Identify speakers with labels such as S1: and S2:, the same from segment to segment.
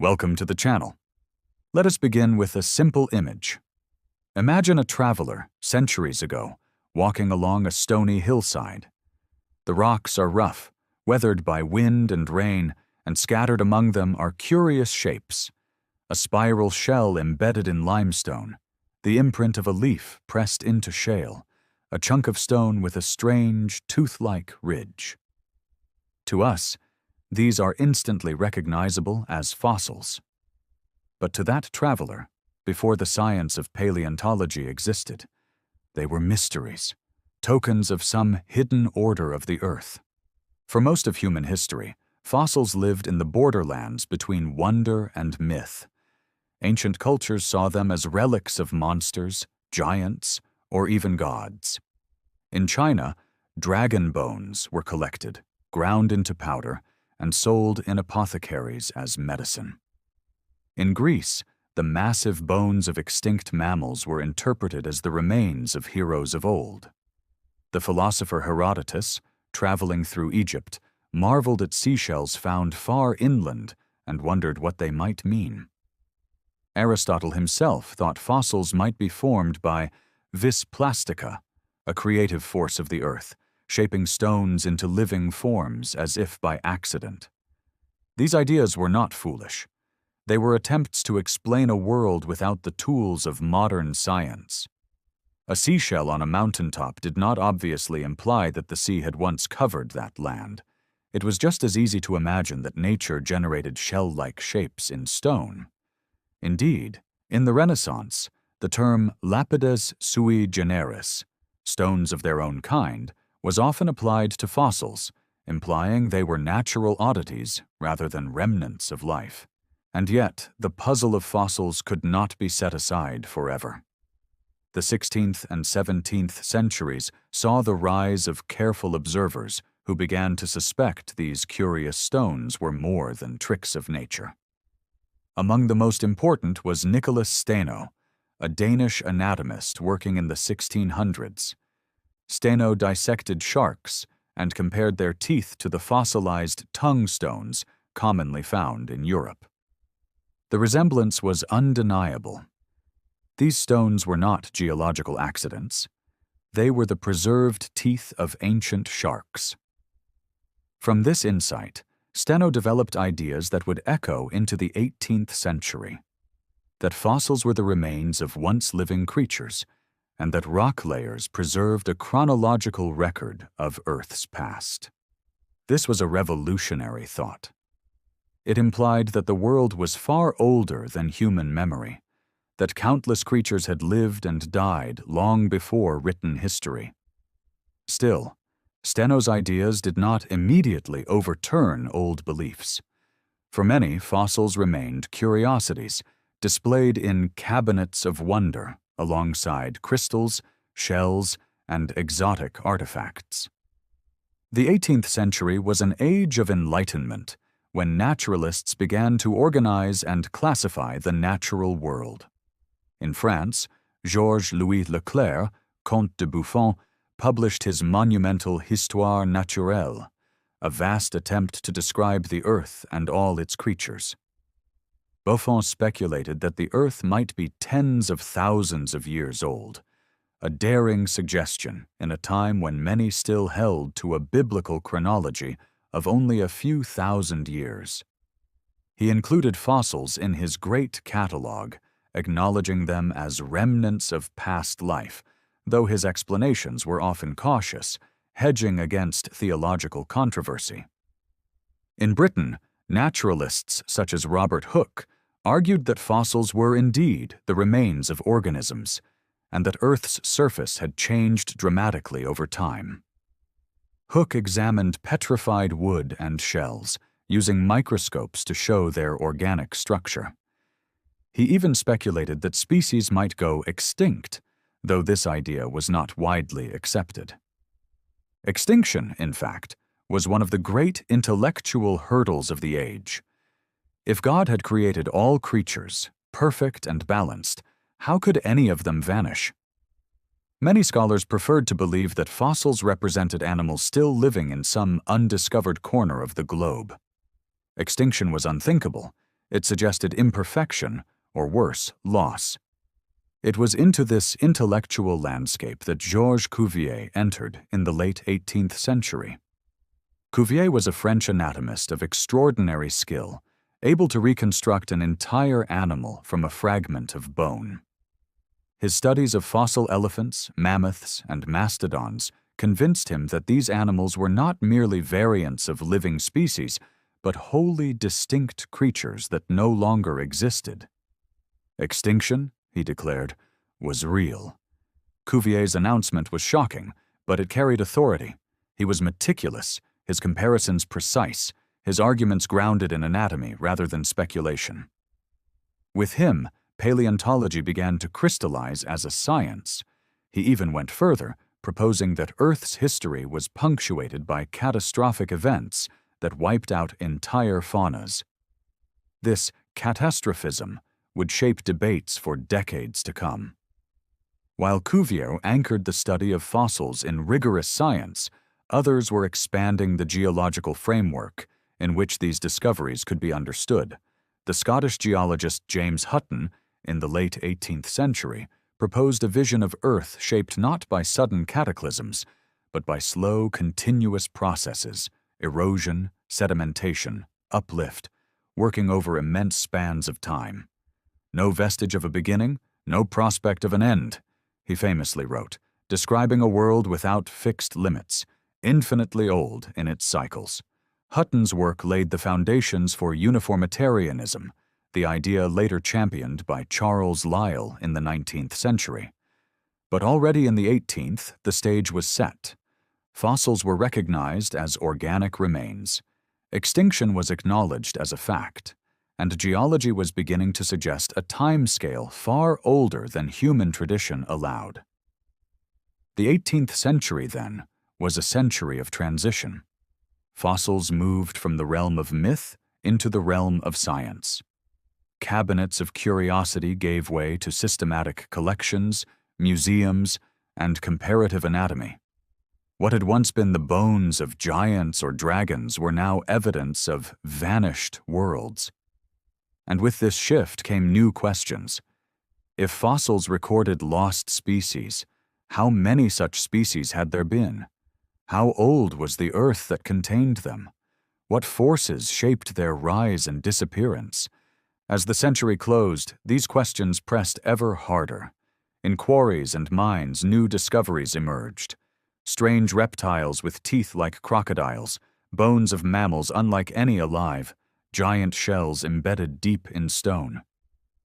S1: Welcome to the channel. Let us begin with a simple image. Imagine a traveler, centuries ago, walking along a stony hillside. The rocks are rough, weathered by wind and rain, and scattered among them are curious shapes. A spiral shell embedded in limestone, the imprint of a leaf pressed into shale, a chunk of stone with a strange, tooth-like ridge. To us, these are instantly recognizable as fossils. But to that traveler, before the science of paleontology existed, they were mysteries, tokens of some hidden order of the earth. For most of human history, fossils lived in the borderlands between wonder and myth. Ancient cultures saw them as relics of monsters, giants, or even gods. In China, dragon bones were collected, ground into powder, and sold in apothecaries as medicine. In Greece, the massive bones of extinct mammals were interpreted as the remains of heroes of old. The philosopher Herodotus, traveling through Egypt, marveled at seashells found far inland and wondered what they might mean. Aristotle himself thought fossils might be formed by vis plastica, a creative force of the earth, shaping stones into living forms as if by accident. These ideas were not foolish. They were attempts to explain a world without the tools of modern science. A seashell on a mountaintop did not obviously imply that the sea had once covered that land. It was just as easy to imagine that nature generated shell-like shapes in stone. Indeed, in the Renaissance, the term lapides sui generis, stones of their own kind, was often applied to fossils, implying they were natural oddities rather than remnants of life. And yet, the puzzle of fossils could not be set aside forever. The 16th and 17th centuries saw the rise of careful observers who began to suspect these curious stones were more than tricks of nature. Among the most important was Nicholas Steno, a Danish anatomist working in the 1600s. Steno dissected sharks and compared their teeth to the fossilized tongue stones commonly found in Europe. The resemblance was undeniable. These stones were not geological accidents. They were the preserved teeth of ancient sharks. From this insight, Steno developed ideas that would echo into the 18th century, that fossils were the remains of once living creatures, and that rock layers preserved a chronological record of Earth's past. This was a revolutionary thought. It implied that the world was far older than human memory, that countless creatures had lived and died long before written history. Still, Steno's ideas did not immediately overturn old beliefs. For many, fossils remained curiosities, displayed in cabinets of wonder, alongside crystals, shells, and exotic artifacts. The 18th century was an age of enlightenment, when naturalists began to organize and classify the natural world. In France, Georges Louis Leclerc, Comte de Buffon, published his monumental Histoire naturelle, a vast attempt to describe the earth and all its creatures. Buffon speculated that the Earth might be tens of thousands of years old, a daring suggestion in a time when many still held to a biblical chronology of only a few thousand years. He included fossils in his great catalogue, acknowledging them as remnants of past life, though his explanations were often cautious, hedging against theological controversy. In Britain, naturalists such as Robert Hooke argued that fossils were indeed the remains of organisms, and that Earth's surface had changed dramatically over time. Hooke examined petrified wood and shells, using microscopes to show their organic structure. He even speculated that species might go extinct, though this idea was not widely accepted. Extinction, in fact, was one of the great intellectual hurdles of the age. If God had created all creatures, perfect and balanced, how could any of them vanish? Many scholars preferred to believe that fossils represented animals still living in some undiscovered corner of the globe. Extinction was unthinkable. It suggested imperfection, or worse, loss. It was into this intellectual landscape that Georges Cuvier entered in the late 18th century. Cuvier was a French anatomist of extraordinary skill, able to reconstruct an entire animal from a fragment of bone. His studies of fossil elephants, mammoths, and mastodons convinced him that these animals were not merely variants of living species, but wholly distinct creatures that no longer existed. Extinction, he declared, was real. Cuvier's announcement was shocking, but it carried authority. He was meticulous, his comparisons precise, his arguments grounded in anatomy rather than speculation. With him, paleontology began to crystallize as a science. He even went further, proposing that Earth's history was punctuated by catastrophic events that wiped out entire faunas. This catastrophism would shape debates for decades to come. While Cuvier anchored the study of fossils in rigorous science, others were expanding the geological framework in which these discoveries could be understood. The Scottish geologist James Hutton, in the late 18th century, proposed a vision of Earth shaped not by sudden cataclysms, but by slow, continuous processes, erosion, sedimentation, uplift, working over immense spans of time. No vestige of a beginning, no prospect of an end, he famously wrote, describing a world without fixed limits, infinitely old in its cycles. Hutton's work laid the foundations for uniformitarianism, the idea later championed by Charles Lyell in the 19th century. But already in the 18th, the stage was set. Fossils were recognized as organic remains. Extinction was acknowledged as a fact, and geology was beginning to suggest a timescale far older than human tradition allowed. The 18th century, then, was a century of transition. Fossils moved from the realm of myth into the realm of science. Cabinets of curiosity gave way to systematic collections, museums, and comparative anatomy. What had once been the bones of giants or dragons were now evidence of vanished worlds. And with this shift came new questions. If fossils recorded lost species, how many such species had there been? How old was the Earth that contained them? What forces shaped their rise and disappearance? As the century closed, these questions pressed ever harder. In quarries and mines, new discoveries emerged. Strange reptiles with teeth like crocodiles, bones of mammals unlike any alive, giant shells embedded deep in stone.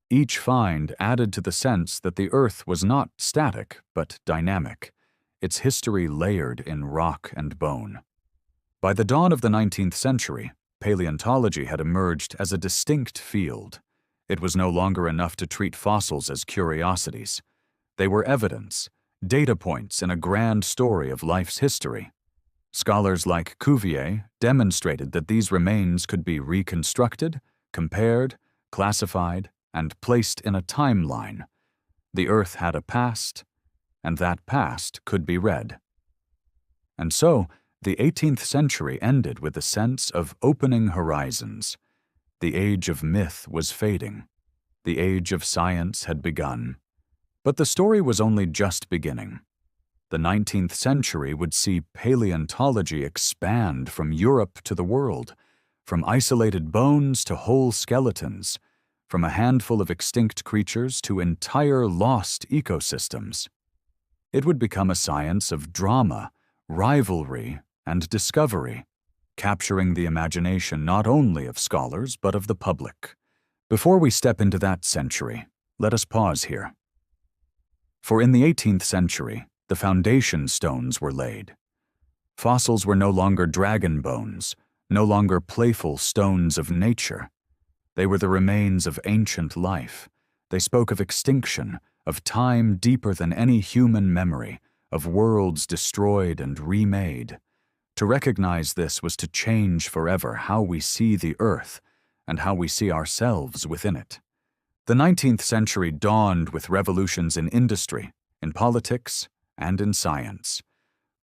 S1: Each find added to the sense that the Earth was not static, but dynamic, its history layered in rock and bone. By the dawn of the 19th century, paleontology had emerged as a distinct field. It was no longer enough to treat fossils as curiosities. They were evidence, data points in a grand story of life's history. Scholars like Cuvier demonstrated that these remains could be reconstructed, compared, classified, and placed in a timeline. The Earth had a past, and that past could be read. And so, the 18th century ended with a sense of opening horizons. The age of myth was fading. The age of science had begun. But the story was only just beginning. The 19th century would see paleontology expand from Europe to the world, from isolated bones to whole skeletons, from a handful of extinct creatures to entire lost ecosystems. It would become a science of drama, rivalry, and discovery, capturing the imagination not only of scholars but of the public. Before we step into that century, let us pause here. For in the 18th century, the foundation stones were laid. Fossils were no longer dragon bones, no longer playful stones of nature. They were the remains of ancient life. They spoke of extinction, of time deeper than any human memory, of worlds destroyed and remade. To recognize this was to change forever how we see the Earth and how we see ourselves within it. The 19th century dawned with revolutions in industry, in politics, and in science.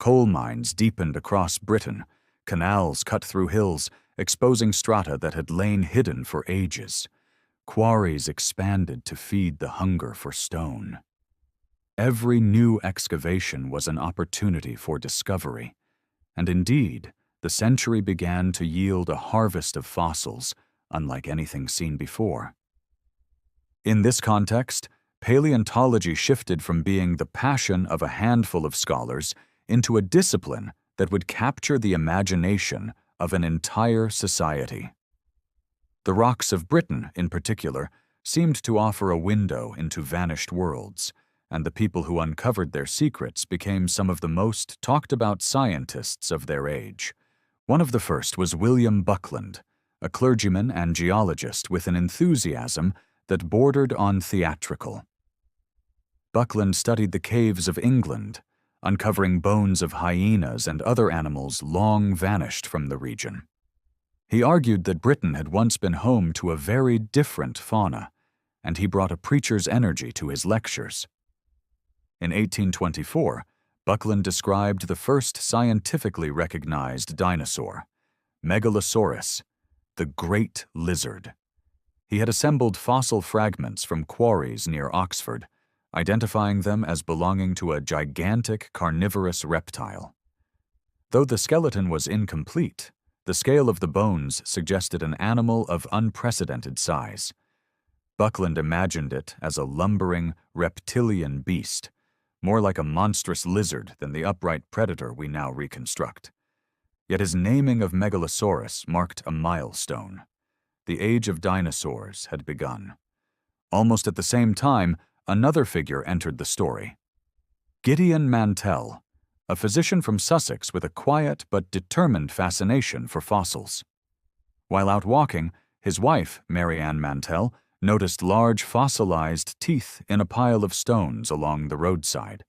S1: Coal mines deepened across Britain, canals cut through hills, exposing strata that had lain hidden for ages. quarries expanded to feed the hunger for stone. Every new excavation was an opportunity for discovery, and indeed, the century began to yield a harvest of fossils unlike anything seen before. In this context, paleontology shifted from being the passion of a handful of scholars into a discipline that would capture the imagination of an entire society. The rocks of Britain, in particular, seemed to offer a window into vanished worlds, and the people who uncovered their secrets became some of the most talked-about scientists of their age. One of the first was William Buckland, a clergyman and geologist with an enthusiasm that bordered on theatrical. Buckland studied the caves of England, uncovering bones of hyenas and other animals long vanished from the region. He argued that Britain had once been home to a very different fauna, and he brought a preacher's energy to his lectures. In 1824, Buckland described the first scientifically recognized dinosaur, Megalosaurus, the Great Lizard. He had assembled fossil fragments from quarries near Oxford, identifying them as belonging to a gigantic carnivorous reptile. Though the skeleton was incomplete, the scale of the bones suggested an animal of unprecedented size. Buckland imagined it as a lumbering, reptilian beast, more like a monstrous lizard than the upright predator we now reconstruct. Yet his naming of Megalosaurus marked a milestone. The age of dinosaurs had begun. Almost at the same time, another figure entered the story. Gideon Mantell, a physician from Sussex with a quiet but determined fascination for fossils. While out walking, his wife, Mary Ann Mantell, noticed large fossilized teeth in a pile of stones along the roadside.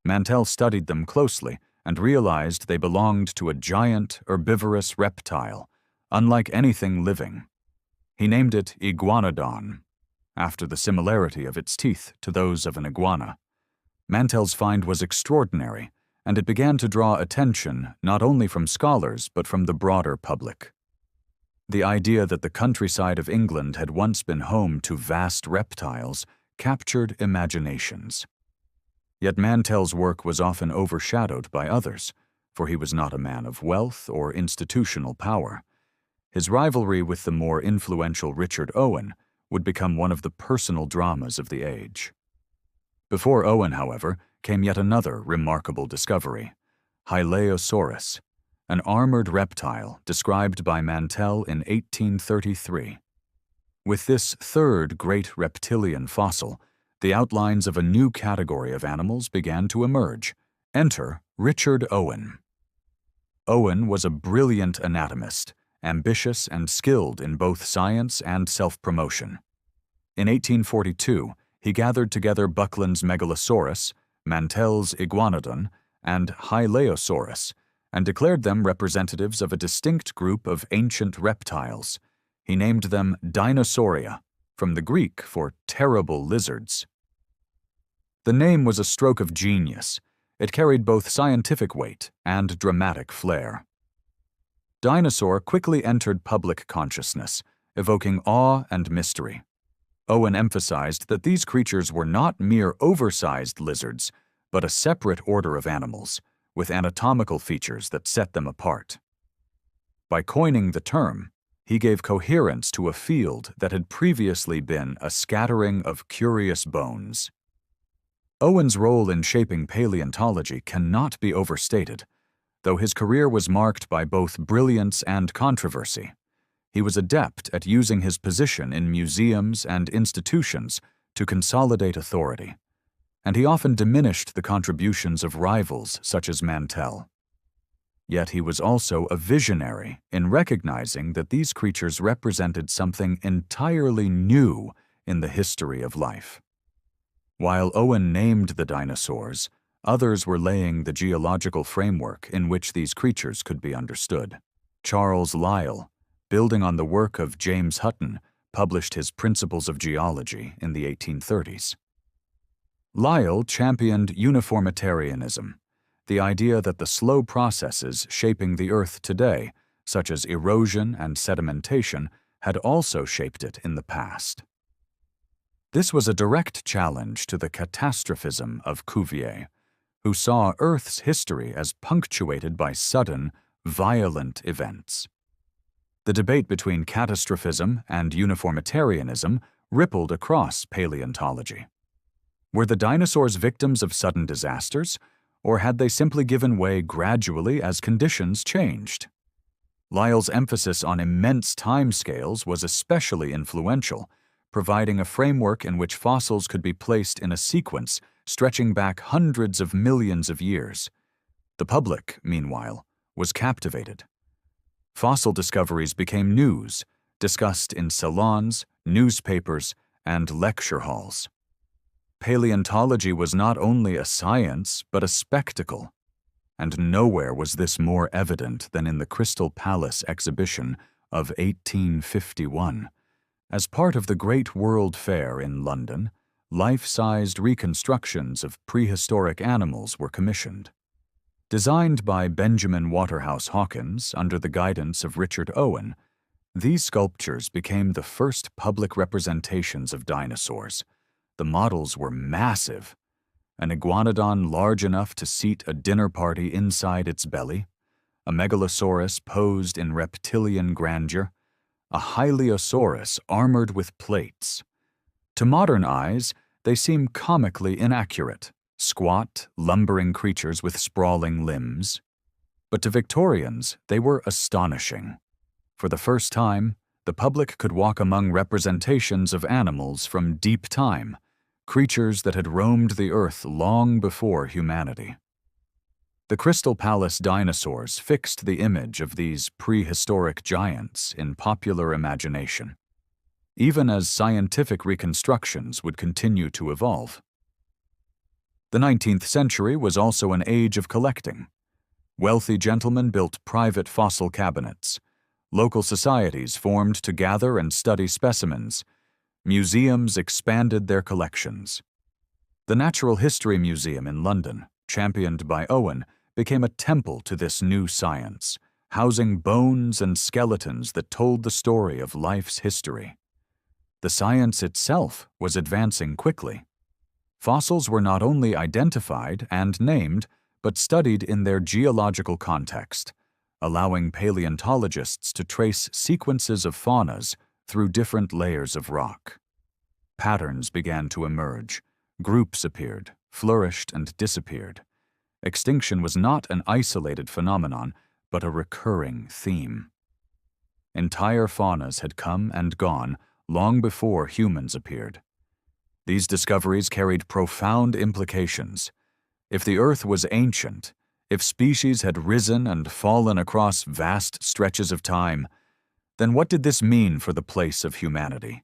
S1: Mantell studied them closely and realized they belonged to a giant herbivorous reptile, unlike anything living. He named it Iguanodon, after the similarity of its teeth to those of an iguana. Mantell's find was extraordinary, and it began to draw attention not only from scholars but from the broader public. The idea that the countryside of England had once been home to vast reptiles captured imaginations. Yet Mantell's work was often overshadowed by others, for he was not a man of wealth or institutional power. His rivalry with the more influential Richard Owen would become one of the personal dramas of the age. Before Owen, however, came yet another remarkable discovery, Hylaeosaurus, an armored reptile described by Mantell in 1833. With this third great reptilian fossil, the outlines of a new category of animals began to emerge. Enter Richard Owen. Owen was a brilliant anatomist, ambitious and skilled in both science and self-promotion. In 1842, he gathered together Buckland's Megalosaurus, Mantell's Iguanodon, and Hylaeosaurus, and declared them representatives of a distinct group of ancient reptiles. He named them Dinosauria, from the Greek for terrible lizards. The name was a stroke of genius. It carried both scientific weight and dramatic flair. Dinosaur quickly entered public consciousness, evoking awe and mystery. Owen emphasized that these creatures were not mere oversized lizards, but a separate order of animals, with anatomical features that set them apart. By coining the term, he gave coherence to a field that had previously been a scattering of curious bones. Owen's role in shaping paleontology cannot be overstated. Though his career was marked by both brilliance and controversy, he was adept at using his position in museums and institutions to consolidate authority, and he often diminished the contributions of rivals such as Mantell. Yet he was also a visionary in recognizing that these creatures represented something entirely new in the history of life. While Owen named the dinosaurs, others were laying the geological framework in which these creatures could be understood. Charles Lyell, building on the work of James Hutton, published his Principles of Geology in the 1830s. Lyell championed uniformitarianism, the idea that the slow processes shaping the Earth today, such as erosion and sedimentation, had also shaped it in the past. This was a direct challenge to the catastrophism of Cuvier, who saw Earth's history as punctuated by sudden, violent events. The debate between catastrophism and uniformitarianism rippled across paleontology. Were the dinosaurs victims of sudden disasters, or had they simply given way gradually as conditions changed? Lyell's emphasis on immense timescales was especially influential, providing a framework in which fossils could be placed in a sequence stretching back hundreds of millions of years. The public, meanwhile, was captivated. Fossil discoveries became news, discussed in salons, newspapers, and lecture halls. Paleontology was not only a science, but a spectacle, and nowhere was this more evident than in the Crystal Palace exhibition of 1851. As part of the Great World Fair in London, life-sized reconstructions of prehistoric animals were commissioned. Designed by Benjamin Waterhouse Hawkins under the guidance of Richard Owen, these sculptures became the first public representations of dinosaurs. The models were massive: an iguanodon large enough to seat a dinner party inside its belly, a megalosaurus posed in reptilian grandeur, a hyleosaurus armored with plates. To modern eyes, they seem comically inaccurate, squat, lumbering creatures with sprawling limbs. But to Victorians, they were astonishing. For the first time, the public could walk among representations of animals from deep time, creatures that had roamed the earth long before humanity. The Crystal Palace dinosaurs fixed the image of these prehistoric giants in popular imagination, even as scientific reconstructions would continue to evolve. The 19th century was also an age of collecting. Wealthy gentlemen built private fossil cabinets. Local societies formed to gather and study specimens. Museums expanded their collections. The Natural History Museum in London, championed by Owen, became a temple to this new science, housing bones and skeletons that told the story of life's history. The science itself was advancing quickly. Fossils were not only identified and named, but studied in their geological context, allowing paleontologists to trace sequences of faunas through different layers of rock. Patterns began to emerge. Groups appeared, flourished, and disappeared. Extinction was not an isolated phenomenon, but a recurring theme. Entire faunas had come and gone long before humans appeared. These discoveries carried profound implications. If the Earth was ancient, if species had risen and fallen across vast stretches of time, then what did this mean for the place of humanity?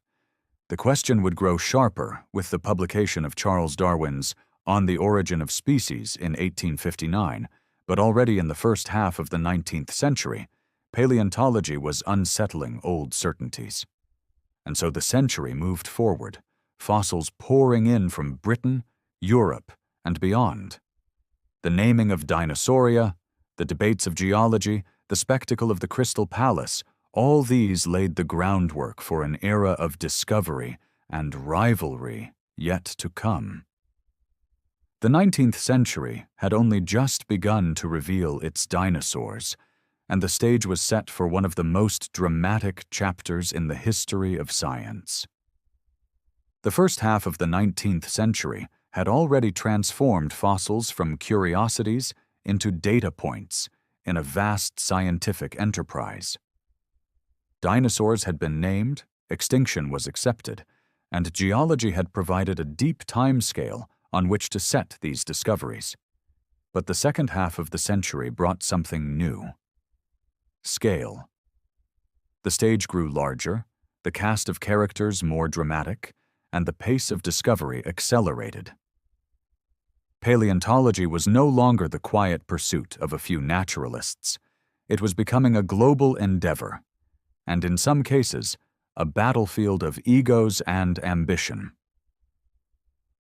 S1: The question would grow sharper with the publication of Charles Darwin's On the Origin of Species in 1859, but already in the first half of the 19th century, paleontology was unsettling old certainties. And so the century moved forward, fossils pouring in from Britain, Europe, and beyond. The naming of Dinosauria, the debates of geology, the spectacle of the Crystal Palace, all these laid the groundwork for an era of discovery and rivalry yet to come. The 19th century had only just begun to reveal its dinosaurs, and the stage was set for one of the most dramatic chapters in the history of science. The first half of the 19th century had already transformed fossils from curiosities into data points in a vast scientific enterprise. Dinosaurs had been named, extinction was accepted, and geology had provided a deep time scale on which to set these discoveries. But the second half of the century brought something new. Scale. The stage grew larger, the cast of characters more dramatic, and the pace of discovery accelerated. Paleontology was no longer the quiet pursuit of a few naturalists. It was becoming a global endeavor, and in some cases, a battlefield of egos and ambition.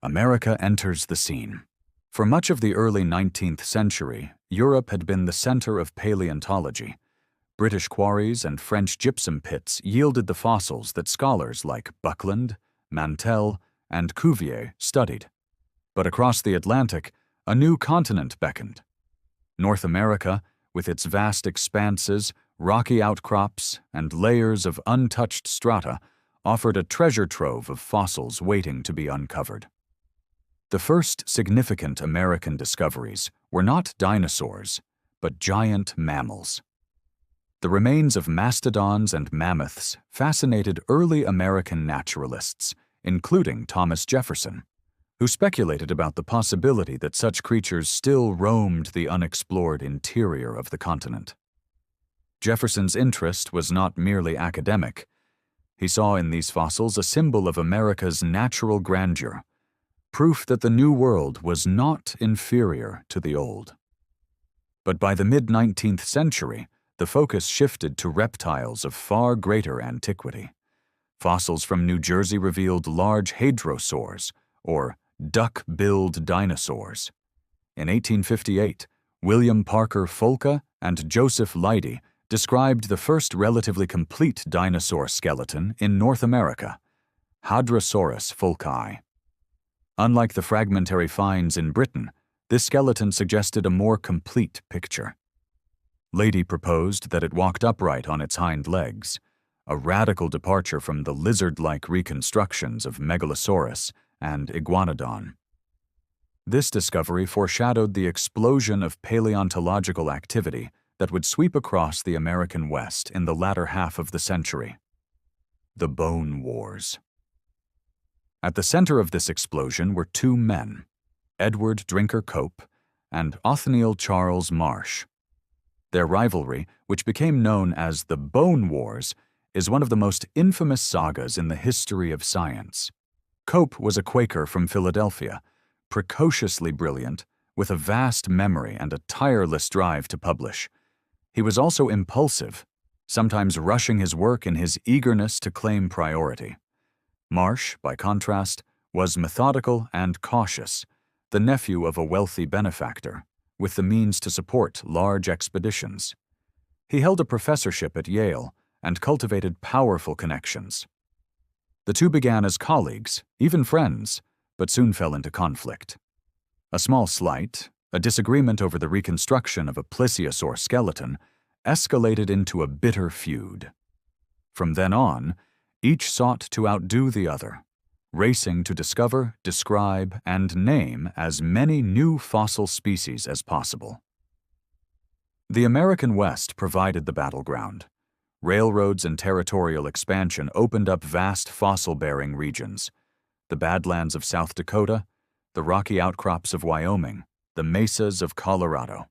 S1: America enters the scene. For much of the early 19th century, Europe had been the center of paleontology. British quarries and French gypsum pits yielded the fossils that scholars like Buckland, Mantell, and Cuvier studied. But across the Atlantic, a new continent beckoned. North America, with its vast expanses, rocky outcrops, and layers of untouched strata, offered a treasure trove of fossils waiting to be uncovered. The first significant American discoveries were not dinosaurs, but giant mammals. The remains of mastodons and mammoths fascinated early American naturalists, including Thomas Jefferson, who speculated about the possibility that such creatures still roamed the unexplored interior of the continent. Jefferson's interest was not merely academic. He saw in these fossils a symbol of America's natural grandeur, proof that the New World was not inferior to the Old. But by the mid-19th century, the focus shifted to reptiles of far greater antiquity. Fossils from New Jersey revealed large hadrosaurs, or duck-billed dinosaurs. In 1858, William Parker Folke and Joseph Leidy described the first relatively complete dinosaur skeleton in North America, Hadrosaurus folkii. Unlike the fragmentary finds in Britain, this skeleton suggested a more complete picture. Leidy proposed that it walked upright on its hind legs, a radical departure from the lizard-like reconstructions of Megalosaurus and Iguanodon. This discovery foreshadowed the explosion of paleontological activity that would sweep across the American West in the latter half of the century: the Bone Wars. At the center of this explosion were two men, Edward Drinker Cope and Othniel Charles Marsh. Their rivalry, which became known as the Bone Wars, is one of the most infamous sagas in the history of science. Cope was a Quaker from Philadelphia, precociously brilliant, with a vast memory and a tireless drive to publish. He was also impulsive, sometimes rushing his work in his eagerness to claim priority. Marsh, by contrast, was methodical and cautious, the nephew of a wealthy benefactor, with the means to support large expeditions. He held a professorship at Yale and cultivated powerful connections. The two began as colleagues, even friends, but soon fell into conflict. A small slight, a disagreement over the reconstruction of a plesiosaur skeleton, escalated into a bitter feud. From then on, each sought to outdo the other, racing to discover, describe, and name as many new fossil species as possible. The American West provided the battleground. Railroads and territorial expansion opened up vast fossil-bearing regions: the Badlands of South Dakota, the rocky outcrops of Wyoming, the mesas of Colorado.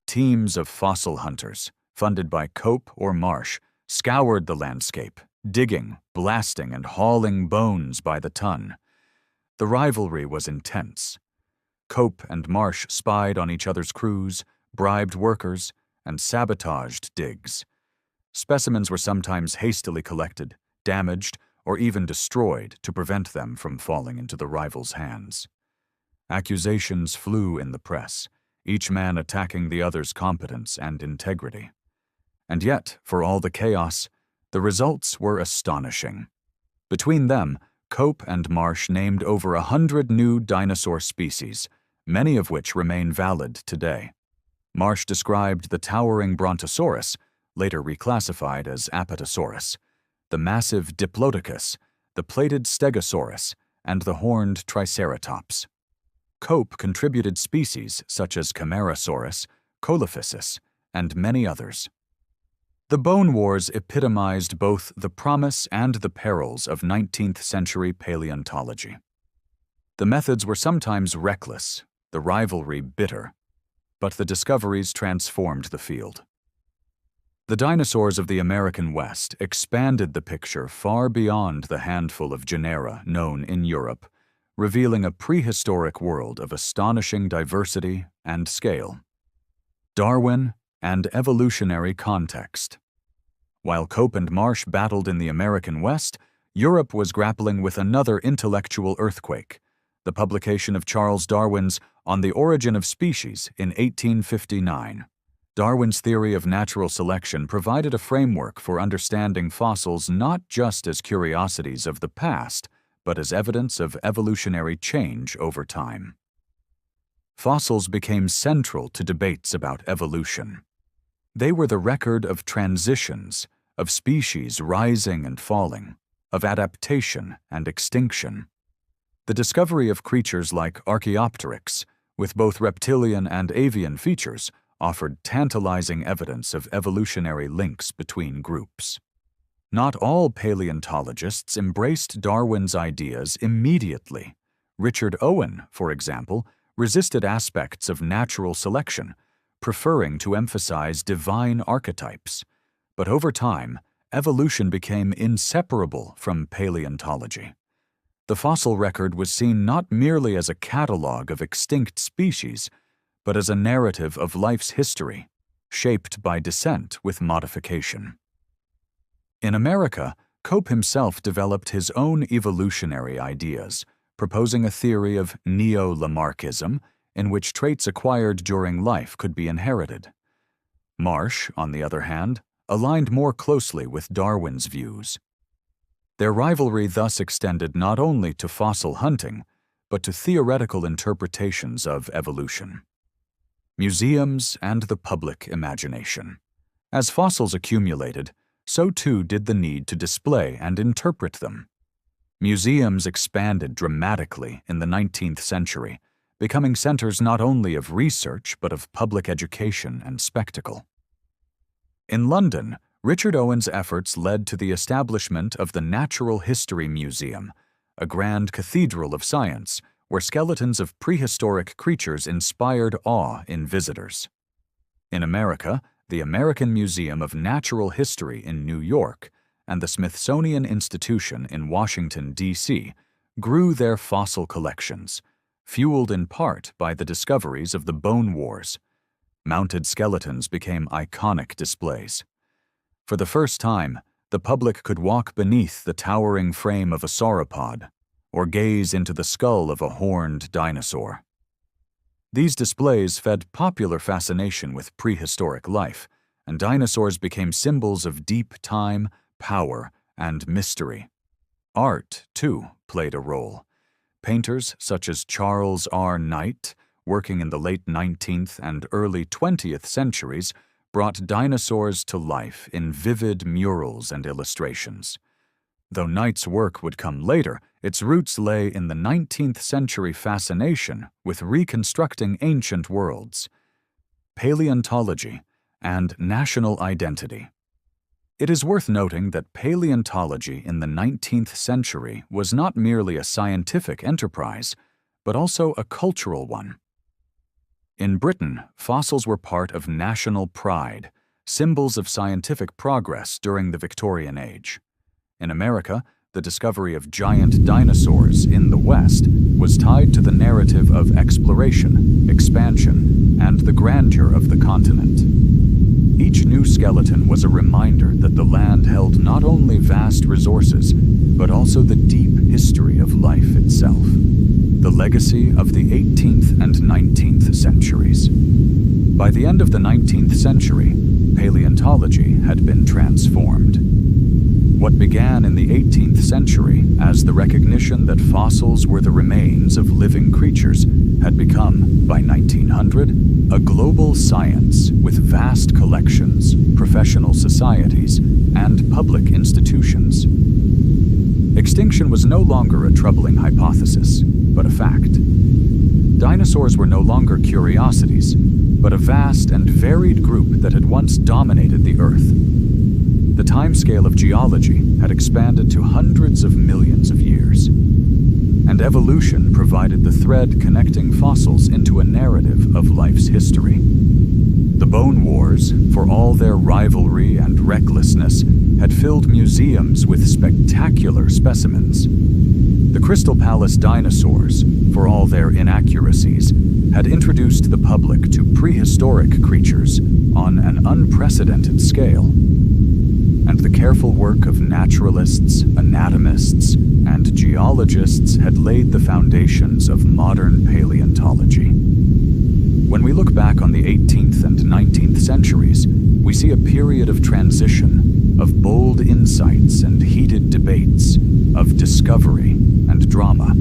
S1: Teams of fossil hunters, funded by Cope or Marsh, scoured the landscape, digging, blasting, and hauling bones by the ton. The rivalry was intense. Cope and Marsh spied on each other's crews, bribed workers, and sabotaged digs. Specimens were sometimes hastily collected, damaged, or even destroyed to prevent them from falling into the rivals' hands. Accusations flew in the press, each man attacking the other's competence and integrity. And yet, for all the chaos, the results were astonishing. Between them, Cope and Marsh named over 100 new dinosaur species, many of which remain valid today. Marsh described the towering Brontosaurus, later reclassified as Apatosaurus, the massive Diplodocus, the plated Stegosaurus, and the horned Triceratops. Cope contributed species such as Camarasaurus, Colophysis, and many others. The Bone Wars epitomized both the promise and the perils of 19th century paleontology. The methods were sometimes reckless, the rivalry bitter, but the discoveries transformed the field. The dinosaurs of the American West expanded the picture far beyond the handful of genera known in Europe, revealing a prehistoric world of astonishing diversity and scale. Darwin and evolutionary context. While Cope and Marsh battled in the American West, Europe was grappling with another intellectual earthquake: the publication of Charles Darwin's On the Origin of Species in 1859. Darwin's theory of natural selection provided a framework for understanding fossils not just as curiosities of the past, but as evidence of evolutionary change over time. Fossils became central to debates about evolution. They were the record of transitions, of species rising and falling, of adaptation and extinction. The discovery of creatures like Archaeopteryx, with both reptilian and avian features, offered tantalizing evidence of evolutionary links between groups. Not all paleontologists embraced Darwin's ideas immediately. Richard Owen, for example, resisted aspects of natural selection, preferring to emphasize divine archetypes. But over time, evolution became inseparable from paleontology. The fossil record was seen not merely as a catalogue of extinct species, but as a narrative of life's history, shaped by descent with modification. In America, Cope himself developed his own evolutionary ideas, proposing a theory of neo-Lamarckism, in which traits acquired during life could be inherited. Marsh, on the other hand, aligned more closely with Darwin's views. Their rivalry thus extended not only to fossil hunting, but to theoretical interpretations of evolution. Museums and the public imagination. As fossils accumulated, so too did the need to display and interpret them. Museums expanded dramatically in the 19th century, becoming centers not only of research but of public education and spectacle. In London, Richard Owen's efforts led to the establishment of the Natural History Museum, a grand cathedral of science where skeletons of prehistoric creatures inspired awe in visitors. In America, the American Museum of Natural History in New York and the Smithsonian Institution in Washington, D.C., grew their fossil collections, fueled in part by the discoveries of the Bone Wars. Mounted skeletons became iconic displays. For the first time, the public could walk beneath the towering frame of a sauropod, or gaze into the skull of a horned dinosaur. These displays fed popular fascination with prehistoric life, and dinosaurs became symbols of deep time, power, and mystery. Art, too, played a role. Painters such as Charles R. Knight, working in the late 19th and early 20th centuries, brought dinosaurs to life in vivid murals and illustrations. Though Knight's work would come later, its roots lay in the 19th century fascination with reconstructing ancient worlds. Paleontology and national identity. It is worth noting that paleontology in the 19th century was not merely a scientific enterprise, but also a cultural one. In Britain, fossils were part of national pride, symbols of scientific progress during the Victorian Age. In America, the discovery of giant dinosaurs in the West was tied to the narrative of exploration, expansion, and the grandeur of the continent. Each new skeleton was a reminder that the land held not only vast resources, but also the deep history of life itself, the legacy of the 18th and 19th centuries. By the end of the 19th century, paleontology had been transformed. What began in the 18th century as the recognition that fossils were the remains of living creatures had become, by 1900, a global science with vast collections, professional societies, and public institutions. Extinction was no longer a troubling hypothesis, but a fact. Dinosaurs were no longer curiosities, but a vast and varied group that had once dominated the Earth. The timescale of geology had expanded to hundreds of millions of years, and evolution provided the thread connecting fossils into a narrative of life's history. The Bone Wars, for all their rivalry and recklessness, had filled museums with spectacular specimens. The Crystal Palace dinosaurs, for all their inaccuracies, had introduced the public to prehistoric creatures on an unprecedented scale. And the careful work of naturalists, anatomists, and geologists had laid the foundations of modern paleontology. When we look back on the 18th and 19th centuries, we see a period of transition, of bold insights and heated debates, of discovery and drama.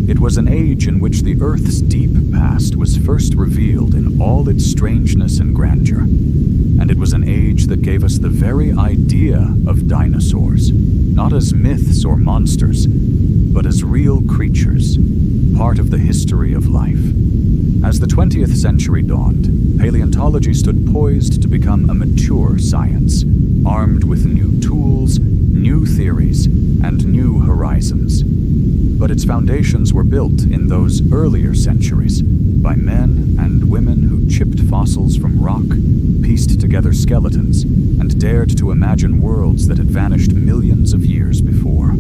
S1: It was an age in which the Earth's deep past was first revealed in all its strangeness and grandeur. And it was an age that gave us the very idea of dinosaurs, not as myths or monsters, but as real creatures, part of the history of life. As the 20th century dawned, paleontology stood poised to become a mature science, armed with new tools, new theories, and new horizons. But its foundations were built in those earlier centuries by men and women who chipped fossils from rock, pieced together skeletons, and dared to imagine worlds that had vanished millions of years before.